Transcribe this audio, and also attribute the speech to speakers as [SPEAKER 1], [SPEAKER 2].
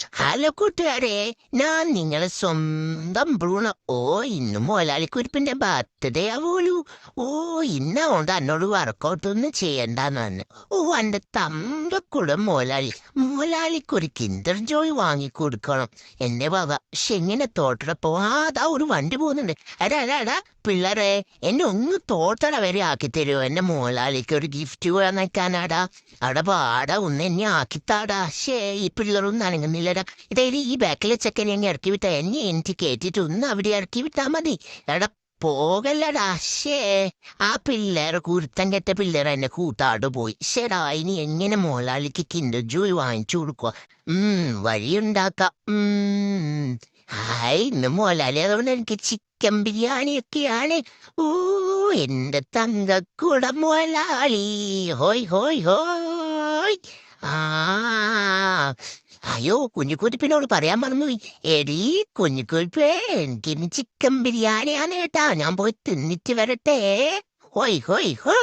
[SPEAKER 1] Hello കൂട്ടുകാരെ, ഞാൻ നിങ്ങളെ സ്വന്തം ബ്രൂണോ. ഇന്ന് മുതലാളിക്കുരിപ്പിന്റെ ബർത്ത്ഡേ ആവൂലു. ഓ ഇന്നോണ്ട് എന്നോട് വർക്കൗട്ട് ഒന്നും ചെയ്യണ്ടെന്ന് പറഞ്ഞു. എന്റെ തമ്പക്കുടം മുതലാളിക്കൊരു കിൻഡർ ജോയ് വാങ്ങിക്കൊടുക്കണം. എന്റെ ബാബ എങ്ങനെ തോട്ടട പോവാ? അതാ ഒരു വണ്ടി പോകുന്നുണ്ട്. എടാ പിള്ളേരെ, എന്നെ ഒന്ന് തോട്ടട വരെ ആക്കി തരുമോ? എന്റെ മുതലാളിക്ക് ഒരു ഗിഫ്റ്റ് നിൽക്കാനാടാ. അവിടെ പാടാ ഒന്ന് എന്നെ ആക്കിത്താടാ. ഈ പിള്ളേരൊന്നും അനങ്ങുന്നില്ലടാ. ഇതായാലും ഈ ബാക്കിലെ ചെക്കനെ അങ്ങ് ഇറക്കി വിട്ടാ എന്നെ എനിക്ക് കേട്ടിട്ട് ഒന്ന് അവിടെ ഇറക്കി വിട്ടാ മതി. എടാ പോകല്ലടാ. ആ പിള്ളേരെ കുരുത്തം കെട്ട പിള്ളേർ എന്നെ കൂട്ടാട് പോയി. ഇനി എങ്ങനെ മുതലാളിക്ക് കിൻഡർ ജോയ് വാങ്ങിച്ചു കൊടുക്കുക? വഴിയുണ്ടാക്കാം. ഹായ്, ഇന്ന് മുതലാളി അതുകൊണ്ട് എനിക്ക് ചിക്കൻ ബിരിയാണിയൊക്കെയാണ്. ഓ എന്റെ തങ്കക്കുടം മുതലാളി. ഹോയ് ഹോയ് ഹോയ്. ആ അയ്യോ, കുഞ്ഞിക്കുരിപ്പിനോട് പറയാൻ മറന്നുപോയി. എടീ കുഞ്ഞിക്കുരിപ്പേ, എനിക്കിന്ന് ചിക്കൻ ബിരിയാണിയാണ് കേട്ടാ. ഞാൻ പോയി തിന്നിട്ട് വരട്ടെ. ഹോയ് ഹോയ് ഹോ.